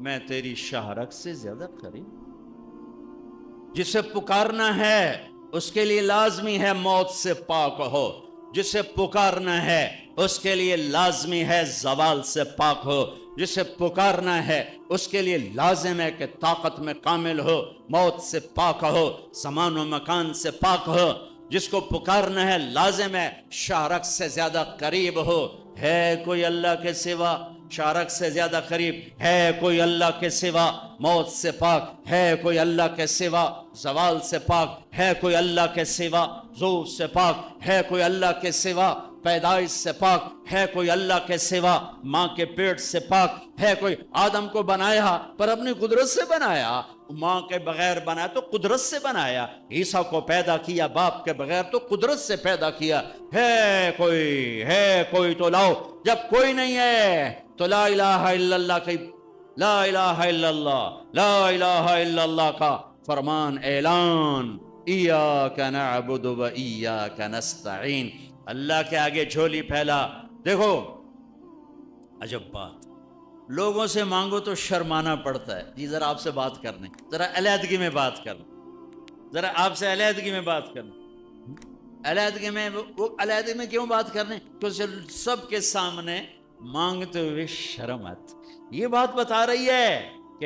میں تیری شہرک سے زیادہ قریب۔ جسے پکارنا ہے اس کے لیے لازمی ہے موت سے پاک ہو، جسے پکارنا ہے اس کے لیے لازمی ہے زوال سے پاک ہو، جسے پکارنا ہے اس کے لیے لازم ہے کہ طاقت میں کامل ہو، موت سے پاک ہو، زمان و مکان سے پاک ہو۔ جس کو پکارنا ہے لازم ہے شہرک سے زیادہ قریب ہو۔ ہے کوئی اللہ کے سوا شارک سے زیادہ قریب؟ ہے کوئی اللہ کے سوا موت سے پاک؟ ہے کوئی اللہ کے سوا زوال سے پاک؟ ہے کوئی اللہ کے سوا ذوق سے پاک؟ ہے کوئی اللہ کے سوا پیدائش سے پاک؟ ہے کوئی اللہ کے سوا ماں کے پیٹ سے پاک؟ ہے کوئی؟ آدم کو بنایا پر اپنی قدرت سے بنایا، ماں کے بغیر بنایا تو قدرت سے بنایا، عیسیٰ کو پیدا کیا باپ کے بغیر تو قدرت سے پیدا کیا۔ ہے کوئی تو لاؤ، جب کوئی نہیں ہے تو لا الہ الا اللہ کی، لا الہ الا اللہ، لا الہ الا اللہ کا فرمان اعلان، ایاک نعبد و ایاک نستعین، اللہ کے آگے جھولی پھیلا۔ دیکھو عجب بات، لوگوں سے مانگو تو شرمانا پڑتا ہے، جی ذرا آپ سے بات کرنے، ذرا علیحدگی میں بات کرنا، ذرا آپ سے علیحدگی میں بات کرنا۔ علیحدگی میں وہ علیحدگی میں کیوں بات کرنے؟ کیونکہ سب کے سامنے مانگتے ہوئے شرم آتی۔ یہ بات بتا رہی ہے کہ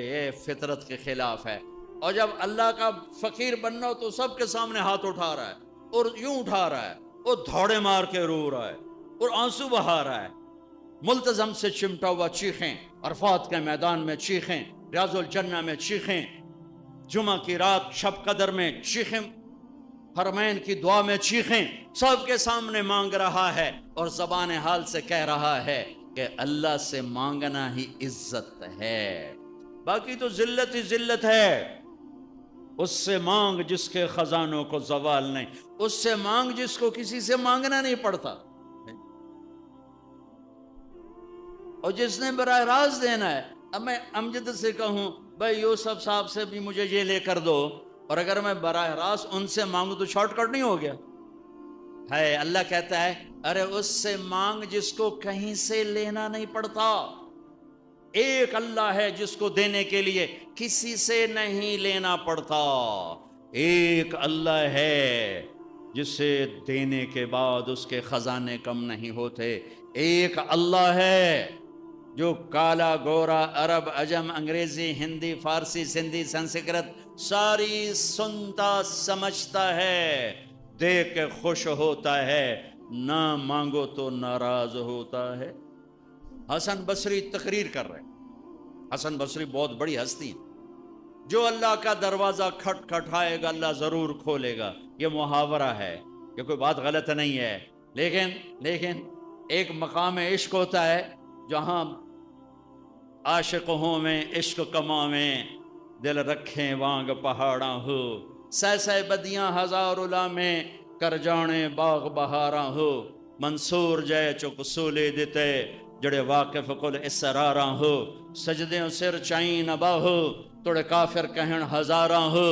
یہ فطرت کے خلاف ہے، اور جب اللہ کا فقیر بننا ہو تو سب کے سامنے ہاتھ اٹھا رہا ہے، اور یوں اٹھا رہا ہے، اور دھوڑے مار کے رو رہا ہے، اور آنسو بہا رہا ہے، ملتزم سے چمٹا ہوا چیخیں، عرفات کے میدان میں چیخیں، ریاض الجنہ میں چیخیں، جمعہ کی رات شب قدر میں چیخیں، حرمین کی دعا میں چیخیں، سب کے سامنے مانگ رہا ہے، اور زبان حال سے کہہ رہا ہے کہ اللہ سے مانگنا ہی عزت ہے، باقی تو ذلت ہی ذلت ہے۔ اس سے مانگ جس کے خزانوں کو زوال نہیں، اس سے مانگ جس کو کسی سے مانگنا نہیں پڑتا، اور جس نے براہ راست دینا ہے۔ اب میں امجد سے کہوں بھائی یوسف صاحب سے بھی مجھے یہ لے کر دو، اور اگر میں براہ راست ان سے مانگوں تو شارٹ کٹ نہیں ہو گیا؟ ہے اللہ کہتا ہے ارے اس سے مانگ جس کو کہیں سے لینا نہیں پڑتا۔ ایک اللہ ہے جس کو دینے کے لیے کسی سے نہیں لینا پڑتا، ایک اللہ ہے جسے دینے کے بعد اس کے خزانے کم نہیں ہوتے، ایک اللہ ہے جو کالا گورا عرب عجم انگریزی ہندی فارسی سندھی سنسکرت ساری سنتا سمجھتا ہے، دیکھ کے خوش ہوتا ہے، نہ مانگو تو ناراض ہوتا ہے۔ حسن بصری تقریر کر رہے ہیں، حسن بصری بہت بڑی ہستی ہیں، جو اللہ کا دروازہ کھٹ کھٹائے گا اللہ ضرور کھولے گا، یہ محاورہ ہے، یہ کوئی بات غلط نہیں ہے، لیکن ایک مقام عشق ہوتا ہے جہاں عاشق ہوں میں عشق کماویں، دل رکھیں وانگ پہاڑاں ہو، سہ بدیاں ہزار میں کر جانے باغ بہاراں ہو، منصور جے چک سولے دیتے جڑے واقف کل اسراراں ہو، سجدیں سر چائیں نبا ہو توڑے کافر کہن ہزاراں ہو،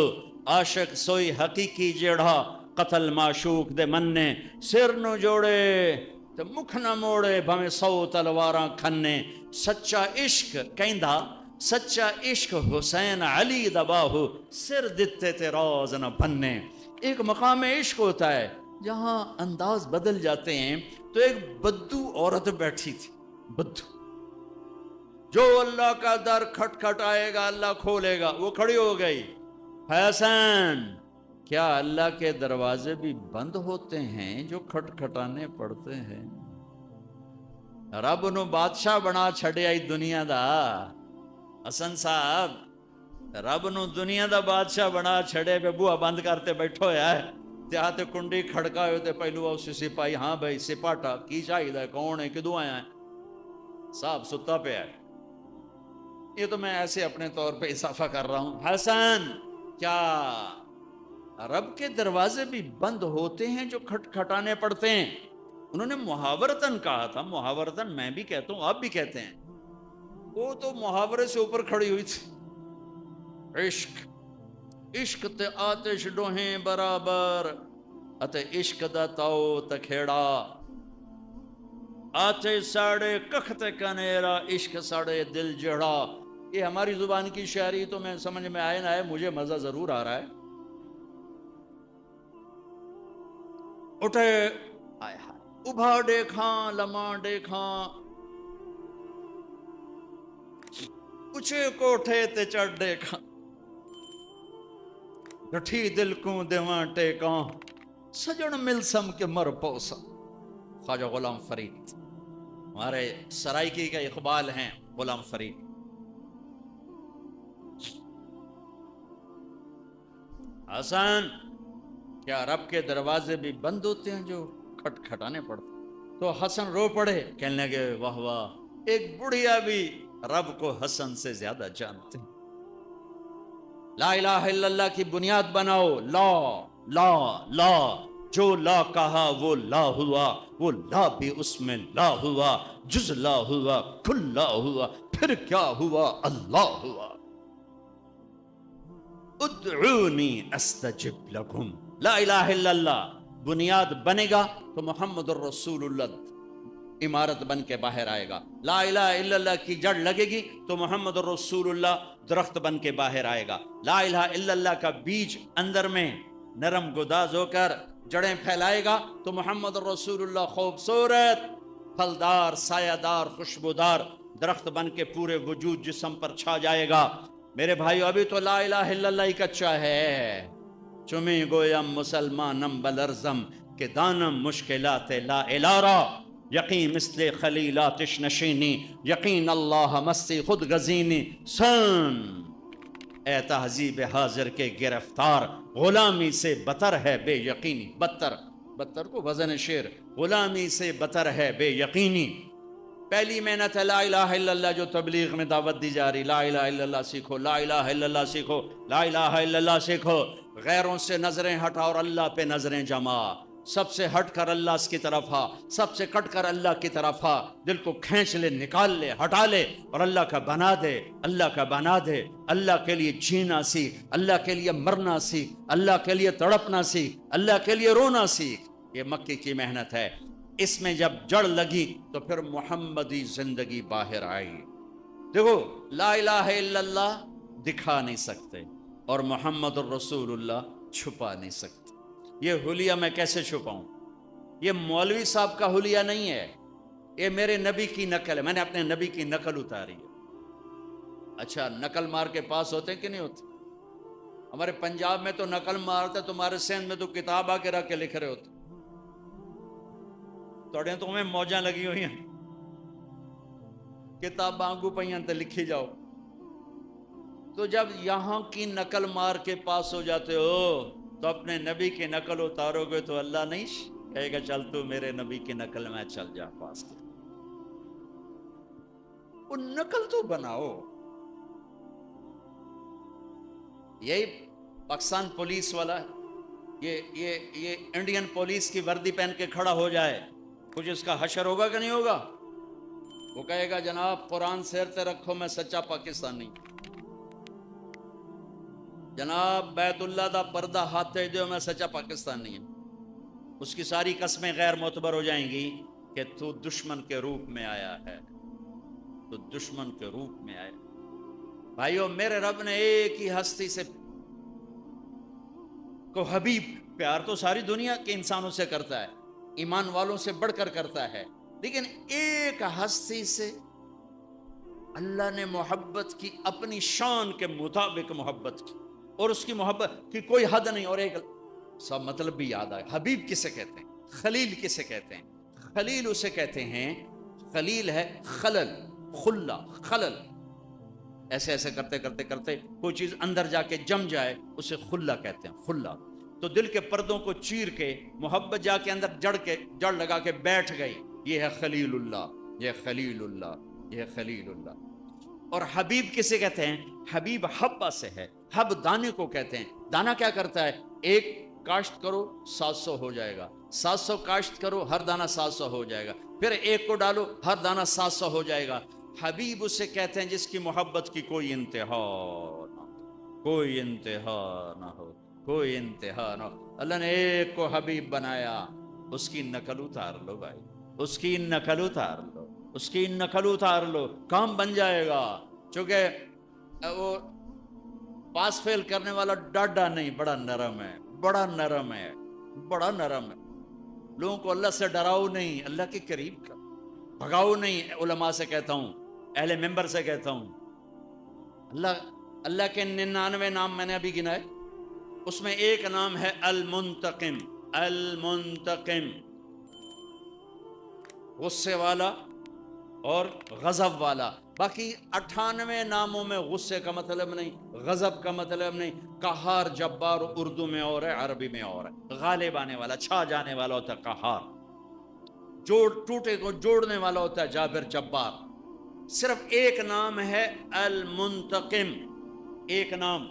عاشق سوئی حقیقی جیڑھا قتل معشوق دے مننے، سر نو جوڑے تے مکھ نہ موڑے بھویں 100 تلواراں کھنے، سچا عشق کہندا سچا عشق حسین علی دباہو، سر دتے تے راز نہ بننے۔ ایک مقام عشق ہوتا ہے جہاں انداز بدل جاتے ہیں، تو ایک بدو عورت بیٹھی تھی، بدو، جو اللہ کا در کھٹ کھٹائے گا اللہ کھولے گا، وہ کھڑی ہو گئی، حسن کیا اللہ کے دروازے بھی بند ہوتے ہیں جو کھٹ کھٹانے پڑتے ہیں؟ رب نو بادشاہ بنا چھڑیا ہی دنیا دا، حسن صاحب رب نو دنیا دا بادشاہ بنا چھڑے پہ بوہ بند کرتے بیٹھو ہے، تے کنڈی کھڑکا ہوتے پہلو آؤ سپاہی، ہاں بھائی سپاٹا کی چاہیے ہے، کون ہے، کدوں آیا ہے؟ صاحب ستا پہ ہے۔ یہ تو میں ایسے اپنے طور پہ اضافہ کر رہا ہوں۔ حسن کیا رب کے دروازے بھی بند ہوتے ہیں جو کھٹ کھٹانے پڑتے ہیں؟ انہوں نے محاورتاً کہا تھا، محاورتاً میں بھی کہتا ہوں آپ بھی کہتے ہیں، وہ تو محاورے سے اوپر کھڑی ہوئی تھی۔ عشق تے آتش ڈوہیں برابر اتے عشق دا تاؤ تکھیڑا، آتش ساڑے کخ تے کنیرا عشق ساڑے دل جڑا۔ یہ ہماری زبان کی شاعری تو میں سمجھ میں آئے نہ آئے، مجھے مزہ ضرور آ رہا ہے۔ اٹھے آئے ہائے ابھا دیکھاں لمحہ دیکھاں، اچھے کوٹھے تے چڑھ دیکھاں، گٹھی دل کو دیواں ٹیکاں، سجن ملسم کے مر پوسا۔ خواجہ غلام فرید ہمارے سرائکی کا اقبال ہیں، غلام فرید۔ حسن کیا رب کے دروازے بھی بند ہوتے ہیں جو کھٹ کھٹانے پڑتے؟ تو حسن رو پڑے، کہنے لگے واہ واہ، ایک بڑھیا بھی رب کو حسن سے زیادہ جانتے ہیں۔ لا الہ الا اللہ کی بنیاد بناؤ، لا لا لا، جو لا کہا وہ لا ہوا، وہ لا بھی اس میں لا ہوا، جز لا ہوا کل لا ہوا، پھر کیا ہوا اللہ ہوا۔ ادعونی استجب لکم، لا الہ الا اللہ بنیاد بنے گا تو محمد الرسول اللہ عمارت بن کے باہر آئے گا، لا الہ الا اللہ کی جڑ لگے گی تو محمد الرسول اللہ درخت بن کے باہر آئے گا، لا الہ الا اللہ کا بیج اندر میں نرم گداز ہو کر جڑیں پھیلائے گا تو محمد الرسول اللہ خوبصورت پھلدار سایہ دار خوشبودار درخت بن کے پورے وجود جسم پر چھا جائے گا۔ میرے بھائیو ابھی تو لا الہ الا اللہ ہی کچا ہے، چمی گویم مسلمانم بلرزم کہ دانم مشکلات لا الارا، یقین مثل خلیلاتش نشینی، یقین اللہ مستی خود غزینی، سن اے تہذیب حاضر کے گرفتار، غلامی سے بتر ہے بے یقینی، بتر کو وزن شعر، غلامی سے بتر ہے بے یقینی۔ پہلی محنت ہے لا الہ الا اللہ جو تبلیغ میں دعوت دی جا رہی، لا الہ الا اللہ سیکھو، لا الہ الا اللہ سیکھو، لا الہ الا اللہ سیکھو، غیروں سے نظریں ہٹا اور اللہ پہ نظریں جما، سب سے ہٹ کر اللہ کی طرف آ، سب سے کٹ کر اللہ کی طرف آ، دل کو کھینچ لے، نکال لے، ہٹا لے اور اللہ کا بنا دے، اللہ کا بنا دے، اللہ کے لیے جینا سیکھ، اللہ کے لیے مرنا سیکھ، اللہ کے لیے تڑپنا سیکھ، اللہ کے لیے رونا سیکھ۔ یہ مکی کی محنت ہے، اس میں جب جڑ لگی تو پھر محمدی زندگی باہر آئی۔ دیکھو لا الہ الا اللہ دکھا نہیں سکتے اور محمد الرسول اللہ چھپا نہیں سکتے۔ یہ حلیہ میں کیسے چھپاؤں؟ یہ مولوی صاحب کا حلیہ نہیں ہے، یہ میرے نبی کی نقل ہے، میں نے اپنے نبی کی نقل اتاری ہے۔ اچھا نقل مار کے پاس ہوتے کہ نہیں ہوتے؟ ہمارے پنجاب میں تو نقل مارتے، تمہارے سندھ میں تو کتاب آ کے رکھ کے لکھ رہے ہوتے، توڑے تو ہمیں موجاں لگی ہوئی ہیں، کتاب آنگو پہیاں تے لکھی جاؤ۔ تو جب یہاں کی نقل مار کے پاس ہو جاتے ہو تو اپنے نبی کی نقل اتارو گے تو اللہ نہیں کہے گا چل تو میرے نبی کی نقل میں چل جا پاس کے، وہ نقل تو بناؤ۔ یہی پاکستان پولیس والا یہ انڈین پولیس کی وردی پہن کے کھڑا ہو جائے، کچھ اس کا حشر ہوگا کہ نہیں ہوگا؟ وہ کہے گا جناب قرآن سیرتے رکھو میں سچا پاکستانی، جناب بیت اللہ دا پردہ ہاتھ دیو میں سچا پاکستانی ہوں۔ اس کی ساری قسمیں غیر معتبر ہو جائیں گی کہ تو دشمن کے روپ میں آیا ہے، تو دشمن کے روپ میں آیا۔ بھائیو میرے رب نے ایک ہی ہستی سے کو حبیب، پیار تو ساری دنیا کے انسانوں سے کرتا ہے، ایمان والوں سے بڑھ کر کرتا ہے، لیکن ایک ہستی سے اللہ نے محبت کی، اپنی شان کے مطابق محبت کی، اور اس کی محبت کی کوئی حد نہیں۔ اور ایک سب مطلب بھی یاد آئے، حبیب کسے کہتے ہیں؟ خلیل کسے کہتے ہیں؟ خلیل اسے کہتے ہیں، خلیل ہے خلل، خلا، خلل، ایسے ایسے کرتے کرتے کرتے کوئی چیز اندر جا کے جم جائے اسے خلا کہتے ہیں، خلا۔ تو دل کے پردوں کو چیر کے محبت جا کے اندر جڑ لگا کے بیٹھ گئی، یہ ہے خلیل اللہ، یہ خلیل اللہ، یہ خلیل اللہ۔ اور حبیب کسے کہتے ہیں؟ حبیب حبہ سے ہے، حب دانے کو کہتے ہیں۔ دانا کیا کرتا ہے؟ ایک کاشت کرو 700 ہو جائے گا، 700 کاشت کرو ہر دانہ 700 ہو جائے گا، پھر ایک کو ڈالو ہر دانہ 700 ہو جائے گا۔ حبیب اسے کہتے ہیں جس کی محبت کی کوئی انتہا نہ ہو، کوئی انتہا نہ ہو، کوئی انتہا نہ ہو۔ اللہ نے ایک کو حبیب بنایا، اس کی نقل اتار لو بھائی، اس کی نقل اتار لو، اس کی نقل اتار لو، کام بن جائے گا۔ چونکہ وہ پاس فیل کرنے والا ڈاڈا نہیں، بڑا نرم ہے، بڑا نرم ہے، بڑا نرم ہے۔ لوگوں کو اللہ سے ڈراؤ نہیں، اللہ کے قریب کر، بھگاؤ نہیں۔ علماء سے کہتا ہوں، اہل ممبر سے کہتا ہوں، اللہ کے 99 نام میں نے ابھی گنائے، اس میں ایک نام ہے المنتقم، المنتقم، غصے والا اور غضب والا۔ باقی 98 ناموں میں غصے کا مطلب نہیں، غضب کا مطلب نہیں۔ قہار جبار اردو میں اور ہے، عربی میں اور ہے۔ غالب آنے والا، چھا جانے والا ہوتا ہے قہار، ٹوٹے کو جوڑنے والا ہوتا ہے جابر جبار۔ صرف ایک نام ہے المنتقم، ایک نام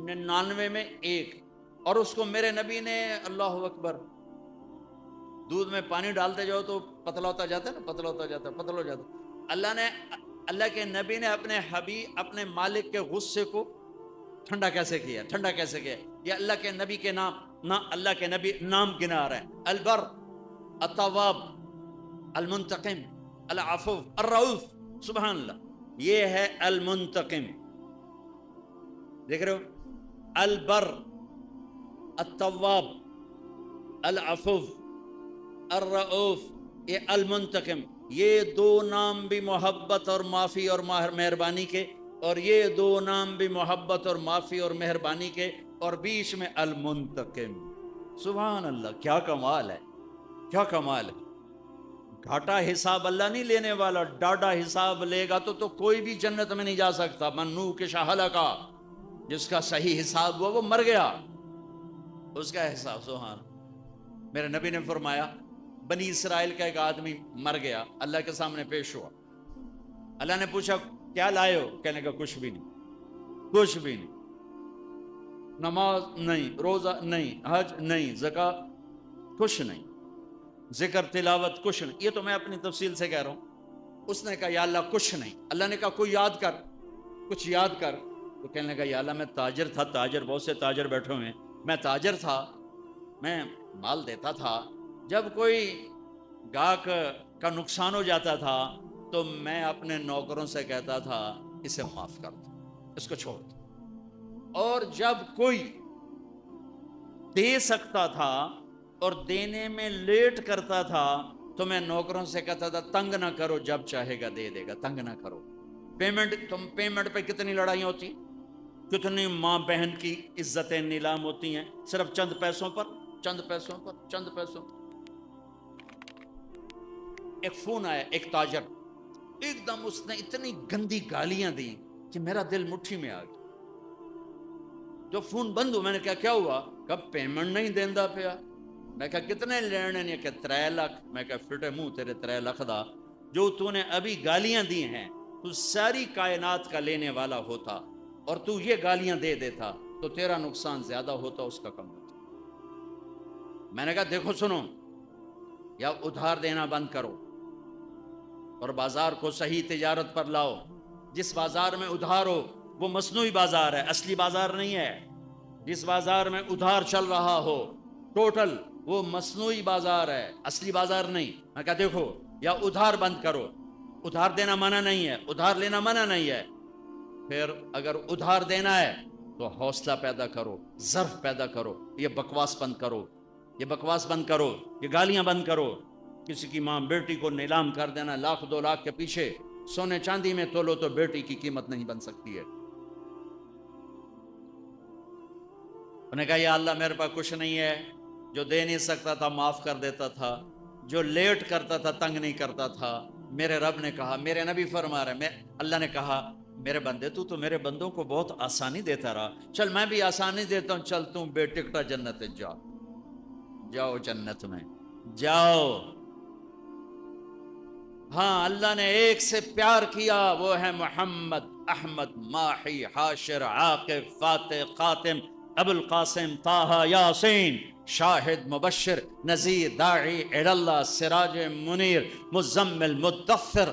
99 میں ایک، اور اس کو میرے نبی نے، اللہ اکبر، دودھ میں پانی ڈالتے جاؤ تو پتلا ہوتا جاتا ہے نا، پتلا ہوتا جاتا ہے، پتلا ہو جاتا ہے۔ اللہ کے نبی نے اپنے حبیب، اپنے مالک کے غصے کو ٹھنڈا کیسے کیا، ٹھنڈا کیسے کیا؟ یہ اللہ کے نبی کے نام، نہ اللہ کے نبی نام گنا رہے ہیں، البر، التواب، المنتقم، العفو، الرؤوف، سبحان اللہ، یہ ہے المنتقم۔ دیکھ رہے ہو، البر، التواب، العفو، الرؤوف، یہ المنتقم، یہ دو نام بھی محبت اور معافی اور مہربانی کے، اور یہ دو نام بھی محبت اور معافی اور مہربانی کے، اور بیچ میں المنتقم۔ سبحان اللہ، کیا کمال ہے، کیا کمال ہے۔ گھاٹا حساب اللہ نہیں لینے والا، ڈاڈا حساب لے گا تو کوئی بھی جنت میں نہیں جا سکتا۔ منو کے شاہلہ کا، جس کا صحیح حساب ہوا وہ مر گیا، اس کا حساب۔ سبحان، میرے نبی نے فرمایا، بنی اسرائیل کا ایک آدمی مر گیا، اللہ کے سامنے پیش ہوا، اللہ نے پوچھا کیا لائے ہو؟ کہنے کا کچھ بھی نہیں، کچھ بھی نہیں، نماز نہیں، روزہ نہیں، حج نہیں، زکوٰۃ کچھ نہیں، ذکر تلاوت کچھ نہیں۔ یہ تو میں اپنی تفصیل سے کہہ رہا ہوں۔ اس نے کہا یا اللہ کچھ نہیں۔ اللہ نے کہا کوئی یاد کر، کچھ یاد کر۔ تو کہنے لگا یا اللہ میں تاجر تھا، تاجر، بہت سے تاجر بیٹھے ہوئے ہیں، میں تاجر تھا، میں مال دیتا تھا، جب کوئی گاہک کا نقصان ہو جاتا تھا تو میں اپنے نوکروں سے کہتا تھا اسے معاف کر دو، اس کو چھوڑ دو، اور جب کوئی دے سکتا تھا اور دینے میں لیٹ کرتا تھا تمہیں نوکروں سے کہتا تھا تنگ نہ کرو، جب چاہے گا دے دے گا، تنگ نہ کرو۔ پیمنٹ پہ کتنی لڑائیاں ہوتی، کتنی ماں بہن کی عزتیں نیلام ہوتی ہیں صرف چند پیسوں پر، چند پیسوں پر، چند پیسوں پر۔ ایک فون آیا، ایک تاجر، ایک دم اس نے اتنی گندی گالیاں دی کہ میرا دل مٹھی میں آ گیا۔ جو فون بند ہو، میں نے کہا کیا ہوا؟ کب پیمنٹ نہیں دیندا پیا۔ میں کہا کتنے لینے نے؟ کہ 3 لاکھ۔ میں کہا فٹے منہ تیرے 3 لاکھ دا، جو تو نے ابھی گالیاں دی ہیں، تو ساری کائنات کا لینے والا ہوتا اور تو یہ گالیاں دے دیتا تو تیرا نقصان زیادہ ہوتا، اس کا کم ہوتا۔ میں نے کہا دیکھو سنو، یا ادھار دینا بند کرو اور بازار کو صحیح تجارت پر لاؤ۔ جس بازار میں ادھار ہو وہ مصنوعی بازار ہے، اصلی بازار نہیں ہے۔ جس بازار میں ادھار چل رہا ہو ٹوٹل، وہ مصنوعی بازار ہے، اصلی بازار نہیں۔ میں کہا دیکھو، یا ادھار بند کرو، ادھار دینا منع نہیں ہے، ادھار لینا منع نہیں ہے، پھر اگر ادھار دینا ہے تو حوصلہ پیدا کرو، ظرف پیدا کرو، یہ بکواس بند کرو، یہ بکواس بند کرو، یہ گالیاں بند کرو۔ کسی کی ماں بیٹی کو نیلام کر دینا 1,00,000 2 لاکھ کے پیچھے، سونے چاندی میں تولو تو بیٹی کی قیمت نہیں بن سکتی ہے۔ انہوں نے کہا یا اللہ میرے پاس کچھ نہیں ہے، جو دے نہیں سکتا تھا معاف کر دیتا تھا، جو لیٹ کرتا تھا تنگ نہیں کرتا تھا۔ میرے رب نے کہا، میرے نبی فرما رہے ہیں، اللہ نے کہا میرے بندے تو میرے بندوں کو بہت آسانی دیتا رہا، چل میں بھی آسانی دیتا ہوں، چل تم بے ٹکٹا جنت جاؤ، جاؤ جنت میں جاؤ۔ ہاں اللہ نے ایک سے پیار کیا، وہ ہے محمد، احمد، ماحی، حاشر، عاقب، فاتح، خاتم، ابو القاسم، طہ، یاسین، شاہد، مبشر، نذیر، داعی اللہ، سراج منیر، مزمل، مدثر،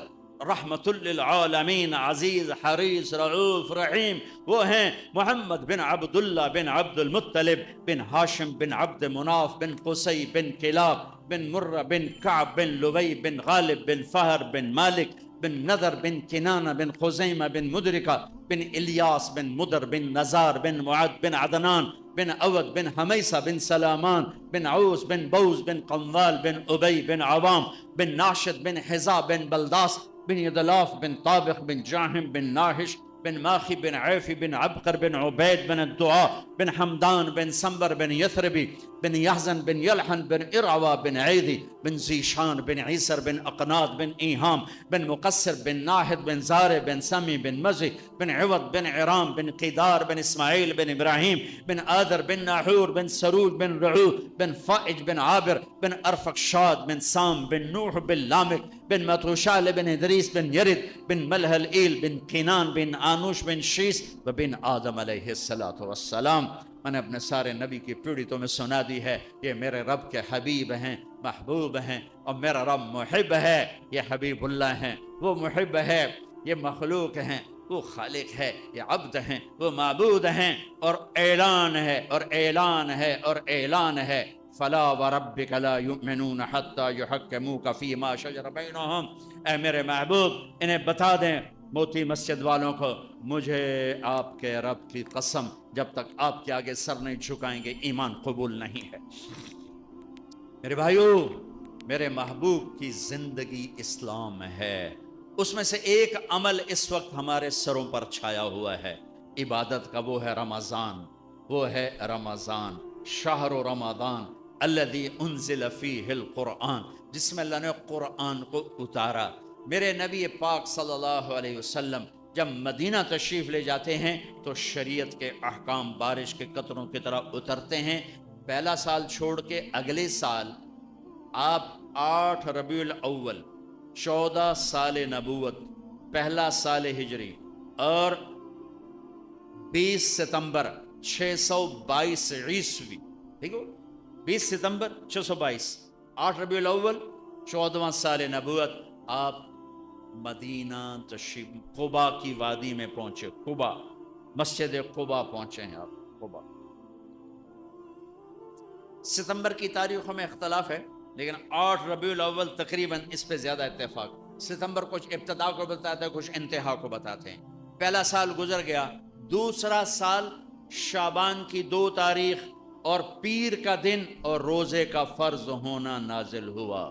رحمت للعالمین، عزیز، حریص، رعوف، رحیم۔ وہ ہیں محمد بن عبداللہ بن عبد المطلب بن ہاشم بن عبد مناف بن قصی بن کلاب بن مرہ بن کعب بن لبی بن غالب بن فہر بن مالک بن نذر بن کنانہ بن خزیمہ بن مدرکہ بن الیاس بن مدر بن نزار بن معد بن عدنان بن اود بن حمیسہ بن سلامان بن عوس بن بوز بن قنوال بن ابی بن عوام بن ناشد بن حزا بن بلداس بن يدلاف بن طابق بن جاهم بن ناهش بن ماخي بن عيفي بن عبقر بن عبيد بن الدعاء بن حمدان بن سنبر بن يثربي بن يحزن بن يلحن بن إرعوى بن عيدي بن زيشان بن عيسر بن أقناط بن إيهام بن مقصر بن ناهد بن زاري بن سمي بن مزي بن عوض بن عرام بن قدار بن إسماعيل بن إبراهيم بن آذر بن ناحور بن سرود بن رعو بن فائج بن عابر بن أرفقشاد بن سام بن نوح بن لامك بن متوشال بن إدريس بن يرد بن ملهل إيل بن كنان بن آنوش بن شيس وبن آدم علیہ الصلاۃ والسلام۔ میں نے اپنے سارے نبی کی پیڑھی تمہیں سنا دی ہے، یہ میرے رب کے حبیب ہیں، محبوب ہیں، اور میرا رب محب ہے، یہ حبیب اللہ ہیں، وہ محب ہے، یہ مخلوق ہیں، وہ خالق ہے، یہ عبد ہیں، وہ معبود ہیں، اور اعلان ہے، اور اعلان ہے، اور اعلان ہے، فلا وربک لا یؤمنون حتی یحکموک فیما شجر بینہم۔ اے میرے محبوب انہیں بتا دیں، موتی مسجد والوں کو، مجھے آپ کے رب کی قسم جب تک آپ کے آگے سر نہیں جھکائیں گے ایمان قبول نہیں ہے۔ میرے بھائیو، میرے محبوب کی زندگی اسلام ہے، اس میں سے ایک عمل اس وقت ہمارے سروں پر چھایا ہوا ہے عبادت کا، وہ ہے رمضان، وہ ہے رمضان، شہر رمضان الذی انزل فیہ القرآن، جس میں اللہ نے قرآن کو اتارا۔ میرے نبی پاک صلی اللہ علیہ وسلم جب مدینہ تشریف لے جاتے ہیں تو شریعت کے احکام بارش کے قطروں کی طرح اترتے ہیں۔ پہلا سال چھوڑ کے اگلے سال آپ 8 ربیع الاول 14 سال نبوت، پہلا سال ہجری، اور 20 ستمبر 622 عیسوی، ٹھیک ہو، 20 ستمبر 622، 8 ربیع الاول 14واں سال نبوت، آپ مدینہ تشریف قبا کی وادی میں پہنچے، قبا، مسجد قبا پہنچے ہیں آپ، قبا۔ ستمبر کی تاریخوں میں اختلاف ہے، لیکن 8 ربیع الاول تقریباً اس پہ زیادہ اتفاق۔ ستمبر کچھ ابتدا کو بتاتے ہیں، کچھ انتہا کو بتاتے ہیں۔ پہلا سال گزر گیا، دوسرا سال شعبان کی 2 تاریخ اور پیر کا دن اور روزے کا فرض ہونا نازل ہوا۔